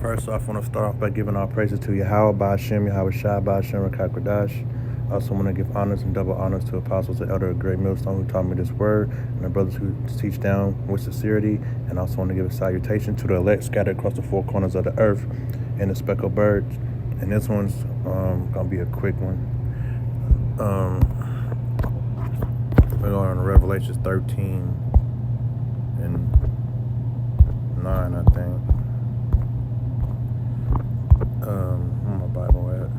First off, I want to start off by giving all praises to Yahweh, Ba'ashem, Yahweh Shai, Ba'ashem, Rakakwadash. I also want to give honors and double honors to apostles and elder of Great Millstone who taught me this word, and the brothers who teach down with sincerity. And I also want to give a salutation to the elect scattered across the four corners of the earth and the speckled birds. And this one's going to be a quick one. We're going on Revelations 13 and 9, I think. Where my Bible at?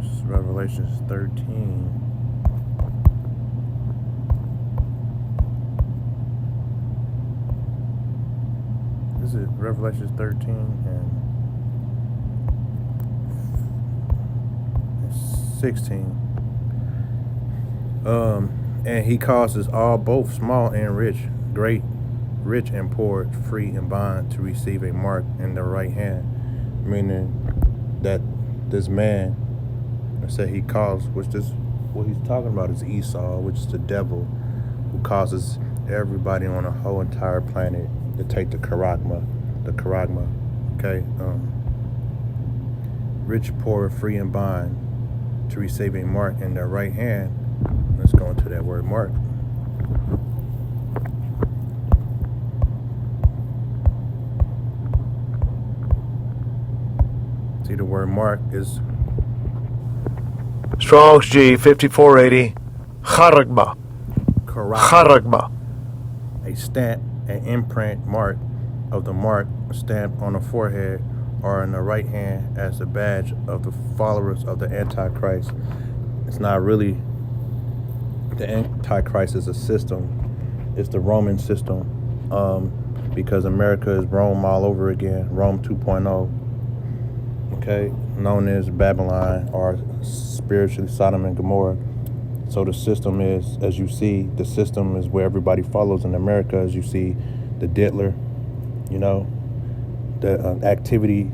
It's Revelations 13. Is it Revelations 13 and 16? And he causes all, both small and rich, great, rich and poor, free and bond, to receive a mark in their right hand, meaning that this man, I said he caused, which this, what he's talking about is Esau, which is the devil, who causes everybody on the whole entire planet to take the charagma, okay? Rich, poor, free and bond, to receive a mark in their right hand. Let's go into that word mark. See, the word mark is Strong's G 5480. Charagma. Charagma. A stamp, an imprint mark of the mark stamped on the forehead or in the right hand as a badge of the followers of the Antichrist. It's not really the Antichrist is a system. It's the Roman system, because America is Rome all over again, Rome 2.0, okay, known as Babylon, or spiritually Sodom and Gomorrah. So the system is, as you see, the system is where everybody follows in America. As you see, the diddler, you know, the activity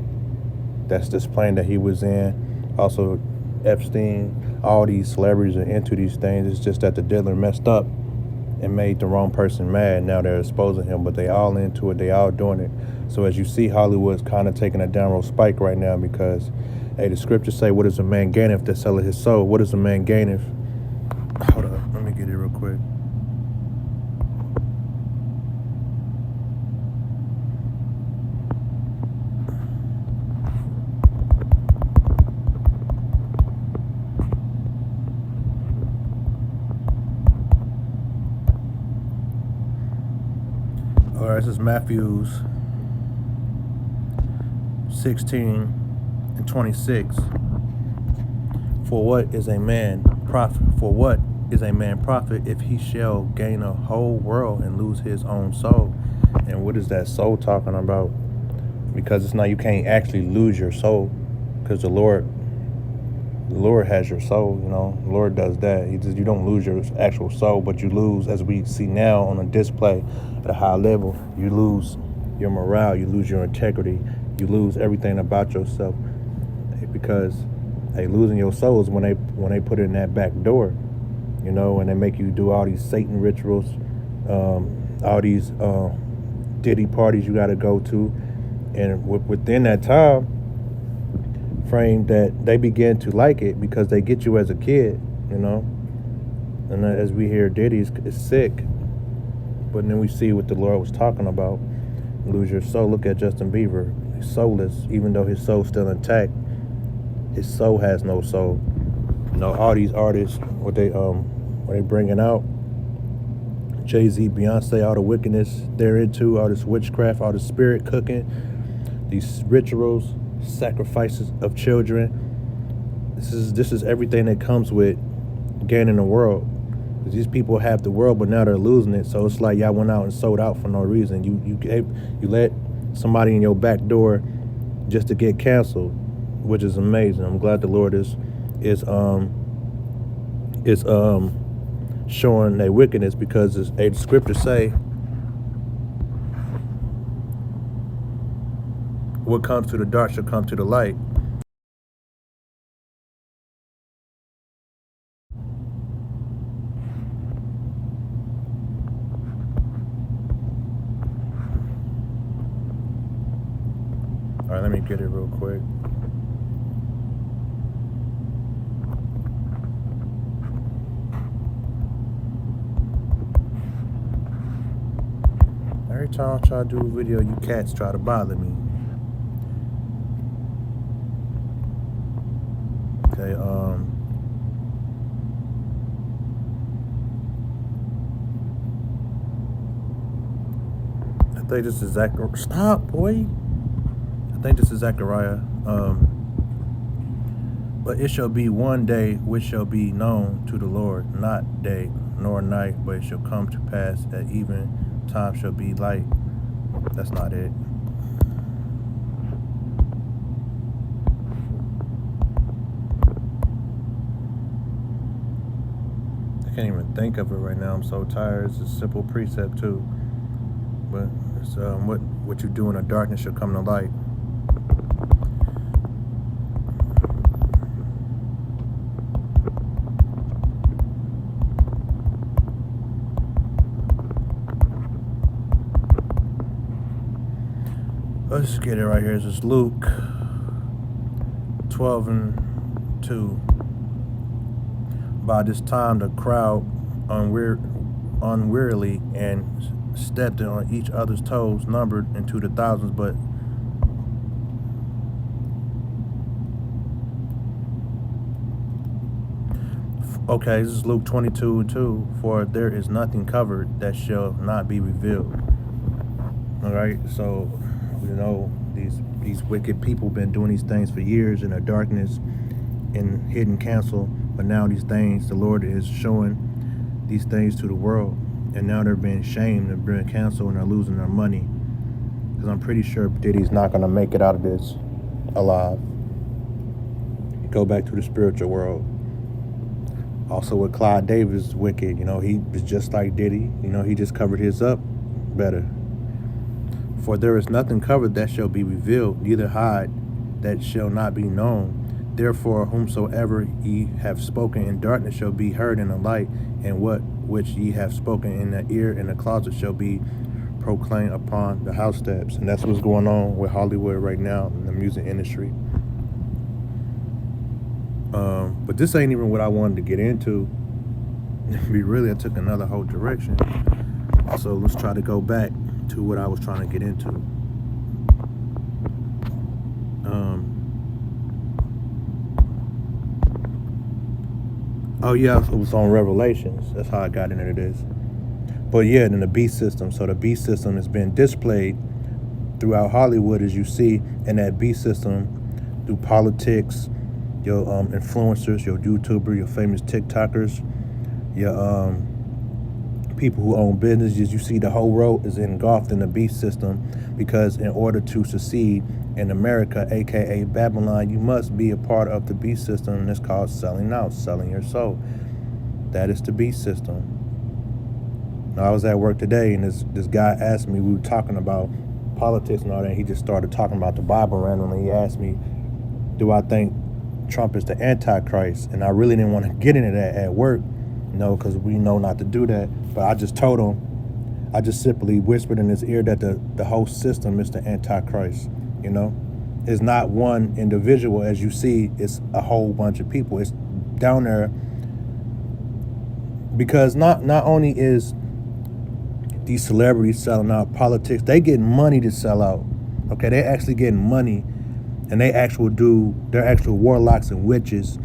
that's displaying that he was in, also Epstein, all these celebrities are into these things. It's just that the diddler messed up and made the wrong person mad. Now they're exposing him, but they all into it. They all doing it. So as you see, Hollywood's kind of taking a downward spike right now because, hey, the scriptures say, what is a man gaineth that selleth his soul? What is a man gaineth? Hold on, let me get it real quick. All right, this is Matthew 16 and 26. For what is a man profit? For what is a man profit if he shall gain a whole world and lose his own soul? And what is that soul talking about? Because it's not, you can't actually lose your soul, because the Lord has your soul. You know, the Lord does that. You don't lose your actual soul, but you lose, as we see now on a display at a high level, you lose your morale, you lose your integrity, you lose everything about yourself, because losing your soul is when they put it in that back door, you know, and they make you do all these Satan rituals, all these Diddy parties you got to go to, and within that time frame that they begin to like it because they get you as a kid, you know. And as we hear, Diddy is sick, but then we see what the Lord was talking about. Lose your soul. Look at Justin Bieber. He's soulless, even though his soul's still intact. His soul has no soul. You know, all these artists, what they bringing out, Jay-Z, Beyonce, all the wickedness they're into, all this witchcraft, all the spirit cooking, these rituals, sacrifices of children. This is everything that comes with gaining the world. These people have the world, but now they're losing it. So it's like y'all went out and sold out for no reason. You let somebody in your back door just to get canceled, which is amazing. I'm glad the Lord is showing their wickedness, because the scriptures say, what comes to the dark shall come to the light. let me get it real quick. Every time I try to do a video, you cats try to bother me. Okay, I think this is Zechariah. Stop, boy. I think this is Zechariah. But it shall be one day which shall be known to the Lord, not day nor night, but it shall come to pass at even time shall be light. That's not it. I can't even think of it right now. I'm so tired. It's a simple precept too. But it's, what you do in the darkness shall come to light. Let's get it right here. This is Luke 12:2. By this time the crowd unwearily and stepped on each other's toes, numbered into the thousands, but okay, this is Luke 22:2. For there is nothing covered that shall not be revealed. All right, so you know these wicked people been doing these things for years in the darkness, in hidden counsel, but now these things, the Lord is showing these things to the world, and now they're being shamed and being canceled, and they're losing their money. Because I'm pretty sure Diddy's not going to make it out of this alive. Go back to the spiritual world. Also with Clyde Davis, wicked, you know, he was just like Diddy. You know, he just covered his up better. For there is nothing covered that shall be revealed, neither hide that shall not be known. Therefore, whomsoever ye have spoken in darkness shall be heard in the light, and what which ye have spoken in the ear in the closet shall be proclaimed upon the house steps. And that's what's going on with Hollywood right now in the music industry. But this ain't even what I wanted to get into. I took another whole direction. So let's try to go back to what I was trying to get into. Oh yeah, it was on Revelations. That's how I got into this. But yeah, then the beast system. So the beast system has been displayed throughout Hollywood, as you see, and that beast system through politics, your influencers, your YouTuber, your famous TikTokers, your people who own businesses. You see the whole world is engulfed in the beast system, because in order to succeed in America, aka Babylon, you must be a part of the beast system, and it's called selling out, selling your soul. That is the beast system. Now, I was at work today, and this guy asked me, we were talking about politics and all that, and he just started talking about the Bible randomly. He asked me, do I think Trump is the Antichrist? And I really didn't want to get into that at work, you know, because we know not to do that. But I just told him, I just simply whispered in his ear that the whole system is the Antichrist, you know. It's not one individual, as you see, it's a whole bunch of people. It's down there because not only is these celebrities selling out, politics, they get money to sell out. Okay, they actually getting money, and they're actual warlocks and witches,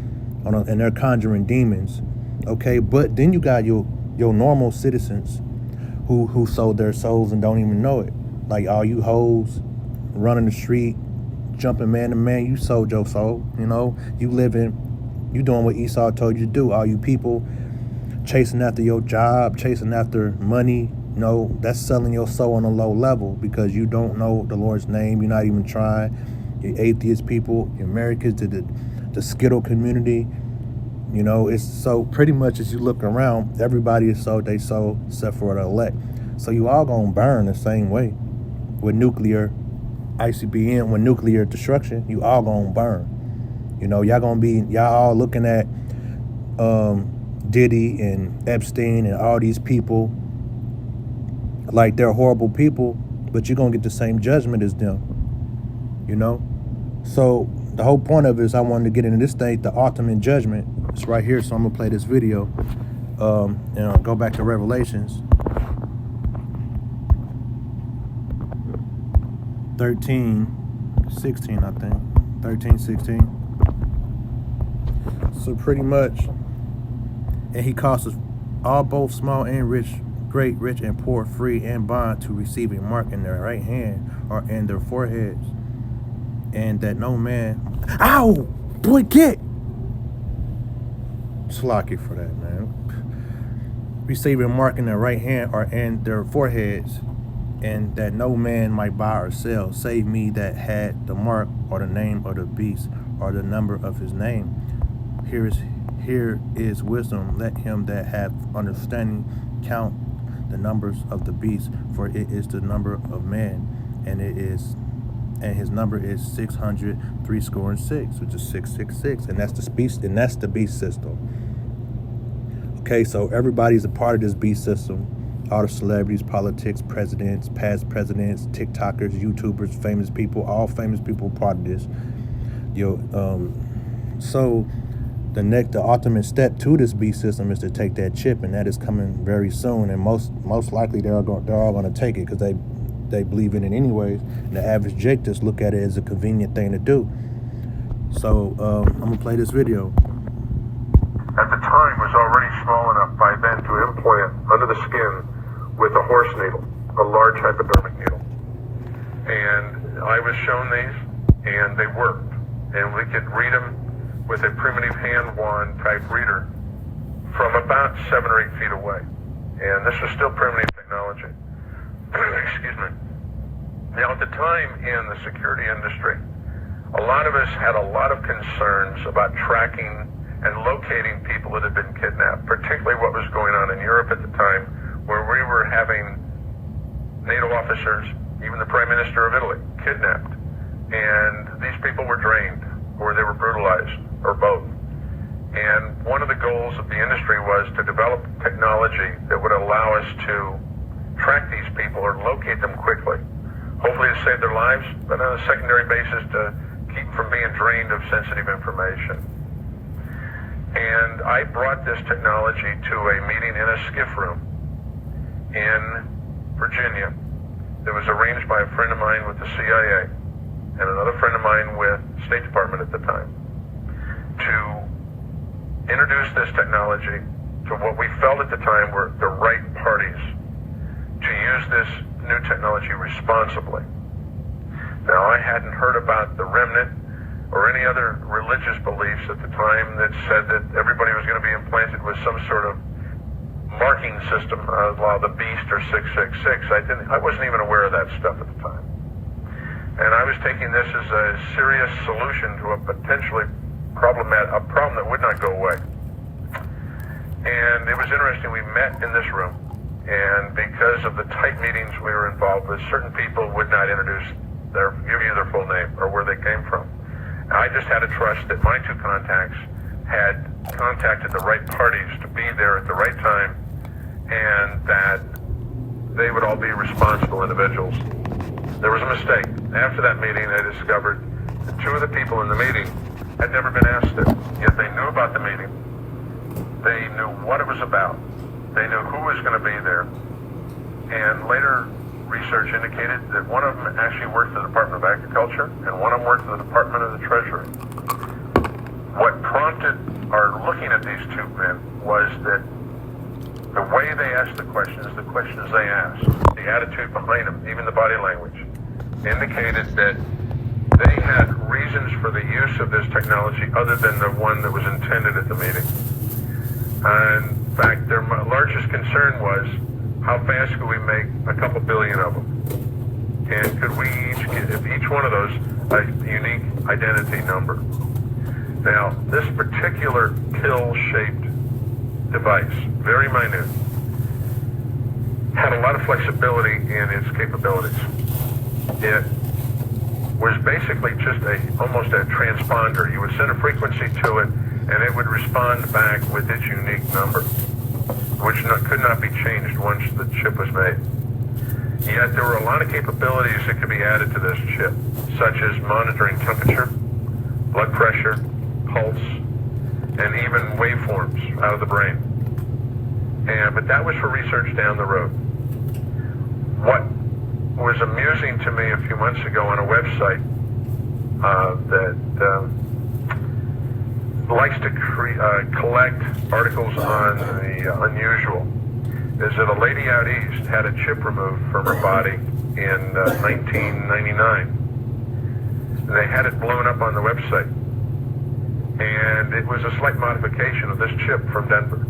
and they're conjuring demons. Okay, but then you got your normal citizens who sold their souls and don't even know it. Like all you hoes running the street, jumping man to man, you sold your soul. You know, you doing what Esau told you to do. All you people chasing after your job, chasing after money, you know, that's selling your soul on a low level, because you don't know the Lord's name. You're not even trying. You're atheist people, you're Americans, to the Skittle community. You know, it's so pretty much as you look around, everybody is sold they soul except for the elect. So you all gonna burn the same way with nuclear ICBM, with nuclear destruction. You all gonna burn. You know, y'all all looking at Diddy and Epstein and all these people like they're horrible people, but you're gonna get the same judgment as them. You know, So the whole point of it is I wanted to get into this state, the ultimate judgment. It's right here, so I'm gonna play this video. And I'll go back to Revelations 13:16, I think. 13:16. So pretty much, and he causes all, both small and rich, great, rich and poor, free and bond, to receive a mark in their right hand or in their foreheads, and that no man, ow, boy, get slocky for that, man. Receive a mark in their right hand or in their foreheads, and that no man might buy or sell, save me that had the mark or the name of the beast or the number of his name. Here is wisdom. Let him that hath understanding count the numbers of the beast, for it is the number of man, and his number is 666, which is 666, and that's the beast, and that's the beast system. Okay, so everybody's a part of this beast system. All the celebrities, politics, presidents, past presidents, TikTokers, YouTubers, famous people, all famous people part of this. So the ultimate step to this beast system is to take that chip, and that is coming very soon. And most likely they're all going to take it because they believe in it anyways. And the average Jake just look at it as a convenient thing to do. So I'm gonna play this video. At the time was already small enough by then to implant under the skin with a horse needle, a large hypodermic needle. And I was shown these, and they worked. And we could read them with a primitive hand wand type reader from about 7 or 8 feet away. And this was still primitive technology. Excuse me. Now, at the time in the security industry, a lot of us had a lot of concerns about tracking and locating people that had been kidnapped, particularly what was going on in Europe at the time, where we were having NATO officers, even the Prime Minister of Italy, kidnapped. And these people were drained, or they were brutalized, or both. And one of the goals of the industry was to develop technology that would allow us to track these people or locate them quickly, hopefully to save their lives, but on a secondary basis to keep from being drained of sensitive information. And I brought this technology to a meeting in a skiff room in Virginia that was arranged by a friend of mine with the CIA and another friend of mine with the State Department at the time, to introduce this technology to what we felt at the time were the right parties to use this new technology responsibly. Now, I hadn't heard about the remnant or any other religious beliefs at the time that said that everybody was going to be implanted with some sort of marking system, like the beast or 666. I wasn't even aware of that stuff at the time. And I was taking this as a serious solution to a potentially problem that would not go away. And it was interesting, we met in this room, and because of the tight meetings we were involved with, certain people would not give you their full name or where they came from. I just had to trust that my two contacts had contacted the right parties to be there at the right time, and that they would all be responsible individuals. There was a mistake. After that meeting, I discovered that 2 of the people in the meeting had never been asked it, yet they knew about the meeting. They knew what it was about. They knew who was going to be there. And later research indicated that one of them actually worked for the Department of Agriculture and one of them worked for the Department of the Treasury. What prompted our looking at these 2 men was that the way they asked the questions they asked, the attitude behind them, even the body language, indicated that they had reasons for the use of this technology other than the one that was intended at the meeting. And in fact, their largest concern was, how fast could we make a couple billion of them? And could we each one of those, a unique identity number? Now, this particular pill-shaped device, very minute, had a lot of flexibility in its capabilities. It was basically just almost a transponder. You would send a frequency to it, and it would respond back with its unique number, which could not be changed once the chip was made. Yet there were a lot of capabilities that could be added to this chip, such as monitoring temperature, blood pressure, pulse, and even waveforms out of the brain. But that was for research down the road. What was amusing to me a few months ago on a website that likes to collect articles on the unusual is that a lady out east had a chip removed from her body in 1999. They had it blown up on the website, and it was a slight modification of this chip from Denver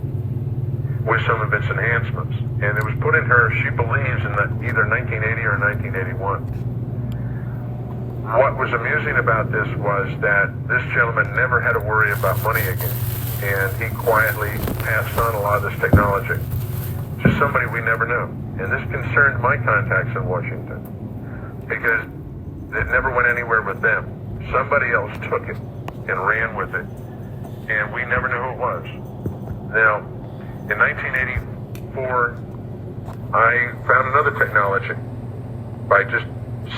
with some of its enhancements, and it was put in her, she believes, in either 1980 or 1981. What was amusing about this was that this gentleman never had to worry about money again, and he quietly passed on a lot of this technology to somebody we never knew. And this concerned my contacts in Washington, because it never went anywhere with them. Somebody else took it and ran with it, and we never knew who it was. Now, in 1984, I found another technology by just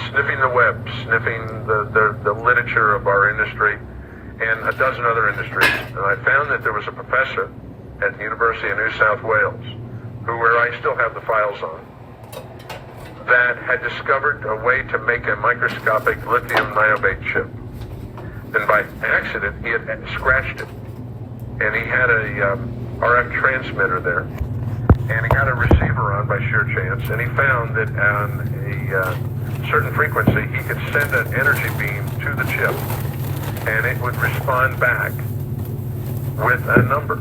sniffing the web, sniffing the literature of our industry and a dozen other industries. And I found that there was a professor at the University of New South Wales, where I still have the files on, that had discovered a way to make a microscopic lithium niobate chip. And by accident, he had scratched it. And he had a RF transmitter there. And he had a receiver on by sheer chance. And he found that on a certain frequency, he could send an energy beam to the chip, and it would respond back with a number.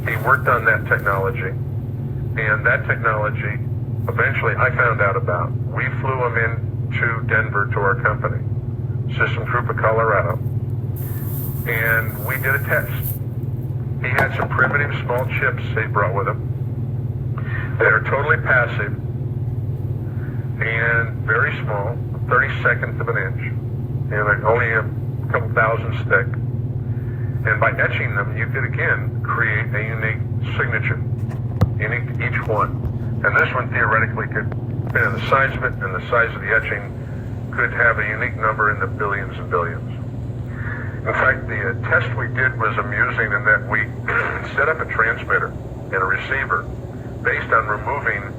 He worked on that technology, and that technology, eventually I found out about. We flew him into Denver to our company, System Group of Colorado, and we did a test. He had some primitive small chips he brought with him. They are totally passive and very small, 32nd of an inch, and only a couple thousand thick. And by etching them, you could again create a unique signature, unique to each one. And this one theoretically could, and the size of it and the size of the etching could have a unique number in the billions and billions. In fact, the test we did was amusing in that we set up a transmitter and a receiver based on removing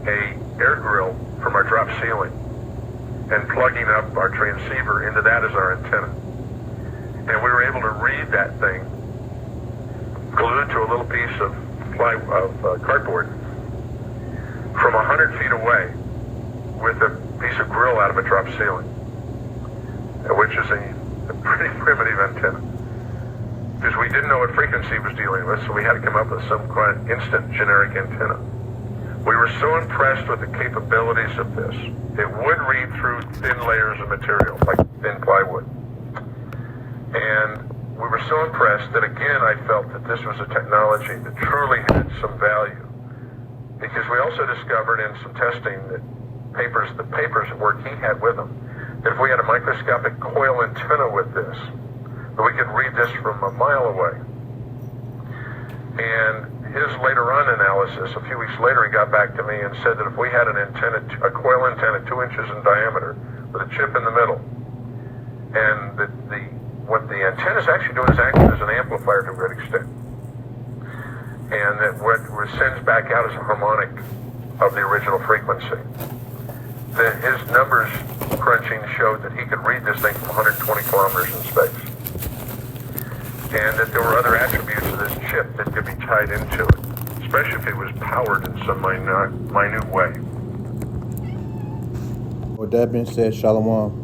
a air grill from our drop ceiling and plugging up our transceiver into that as our antenna. And we were able to read that thing glued to a little piece of cardboard from 100 feet away with a piece of grill out of a drop ceiling, which is a pretty primitive antenna, because we didn't know what frequency it was dealing with, so we had to come up with some kind of instant generic antenna. We were so impressed with the capabilities of this. It would read through thin layers of material, like thin plywood. And we were so impressed that, again, I felt that this was a technology that truly had some value, because we also discovered in some testing that the papers at work he had with him, that if we had a microscopic coil antenna with this, that we could read this from a mile away. And his later on analysis, a few weeks later, he got back to me and said that if we had a coil antenna 2 inches in diameter with a chip in the middle, and that what the antenna is actually doing is acting as an amplifier to a great extent, and that what sends back out is a harmonic of the original frequency, that his numbers crunching showed that he could read this thing from 120 kilometers in space, and that there were other attributes of this chip that could be tied into it, especially if it was powered in some minute way. With that being said, Shalom.